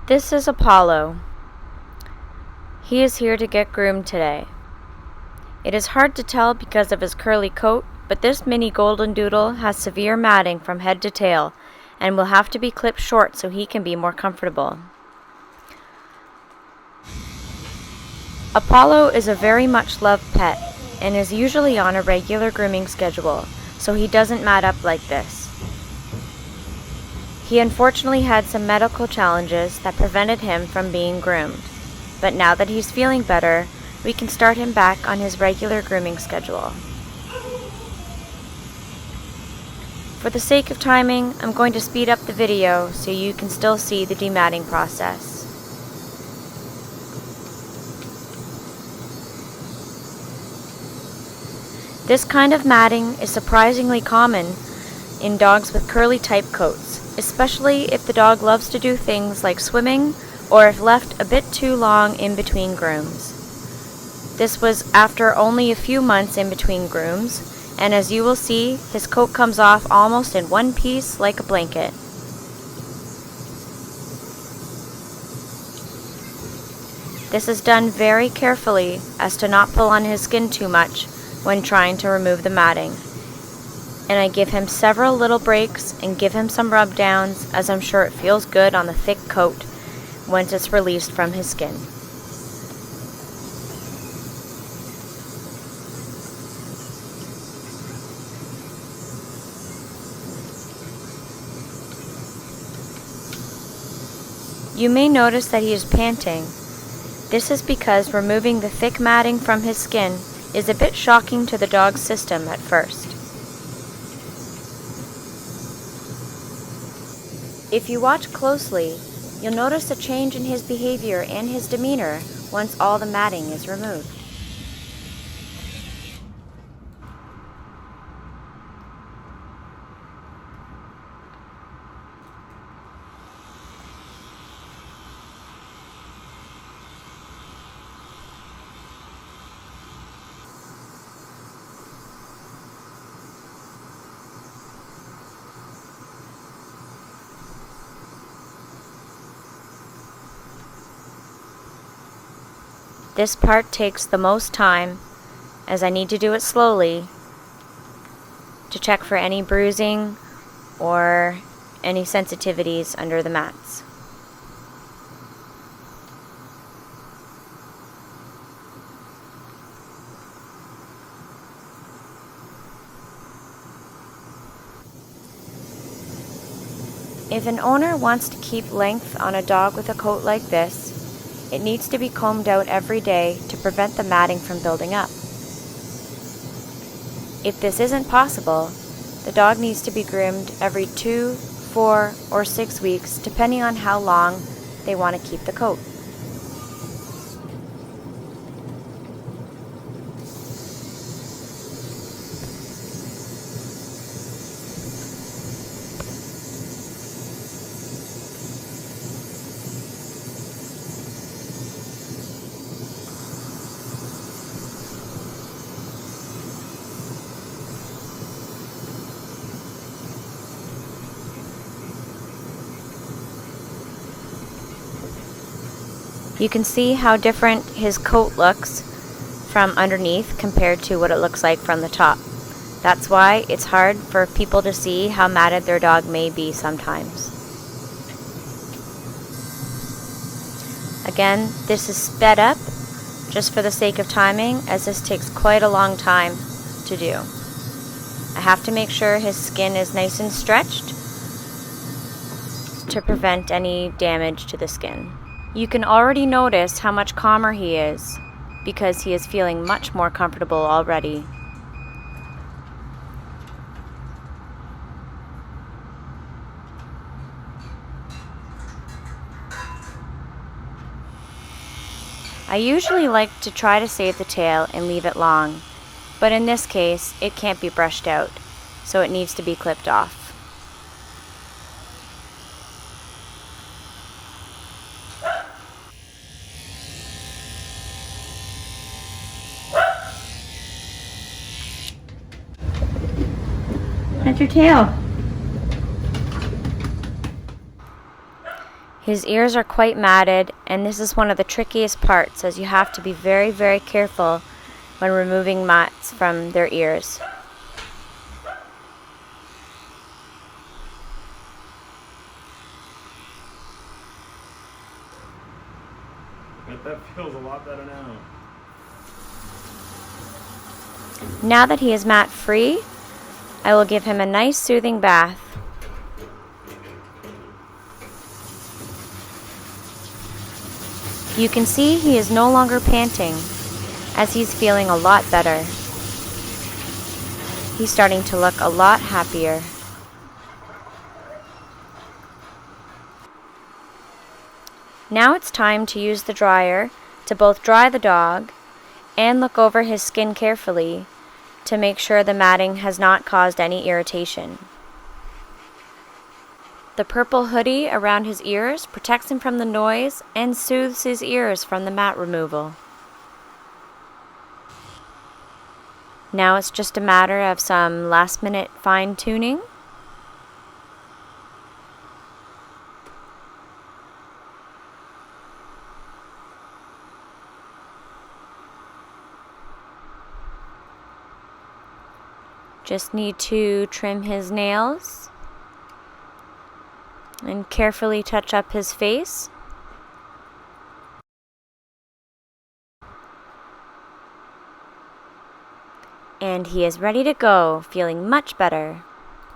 This is Apollo. He is here to get groomed today. It is hard to tell because of his curly coat, but this mini golden doodle has severe matting from head to tail and will have to be clipped short so he can be more comfortable. Apollo is a very much loved pet and is usually on a regular grooming schedule, so he doesn't mat up like this. He unfortunately had some medical challenges that prevented him from being groomed, but now that he's feeling better, we can start him back on his regular grooming schedule. For the sake of timing, I'm going to speed up the video so you can still see the dematting process. This kind of matting is surprisingly common in dogs with curly type coats, especially if the dog loves to do things like swimming or if left a bit too long in between grooms. This was after only a few months in between grooms, and as you will see, his coat comes off almost in one piece like a blanket. This is done very carefully as to not pull on his skin too much when trying to remove the matting. And I give him several little breaks and give him some rub downs, as I'm sure it feels good on the thick coat once it's released from his skin. You may notice that he is panting. This is because removing the thick matting from his skin is a bit shocking to the dog's system at first. If you watch closely, you'll notice a change in his behavior and his demeanor once all the matting is removed. This part takes the most time, as I need to do it slowly to check for any bruising or any sensitivities under the mats. If an owner wants to keep length on a dog with a coat like this, it needs to be combed out every day to prevent the matting from building up. If this isn't possible, the dog needs to be groomed every 2, 4, or 6 weeks, depending on how long they want to keep the coat. You can see how different his coat looks from underneath compared to what it looks like from the top. That's why it's hard for people to see how matted their dog may be sometimes. Again, this is sped up just for the sake of timing, as this takes quite a long time to do. I have to make sure his skin is nice and stretched to prevent any damage to the skin. You can already notice how much calmer he is because he is feeling much more comfortable already. I usually like to try to save the tail and leave it long, but in this case it can't be brushed out, so it needs to be clipped off. That's your tail. His ears are quite matted, and this is one of the trickiest parts, as you have to be very, very careful when removing mats from their ears. That feels a lot better now. Now that he is mat free, I will give him a nice soothing bath. You can see he is no longer panting, as he's feeling a lot better. He's starting to look a lot happier. Now it's time to use the dryer to both dry the dog and look over his skin carefully to make sure the matting has not caused any irritation. The purple hoodie around his ears protects him from the noise and soothes his ears from the mat removal. Now it's just a matter of some last-minute fine-tuning. Just need to trim his nails and carefully touch up his face. And he is ready to go, feeling much better.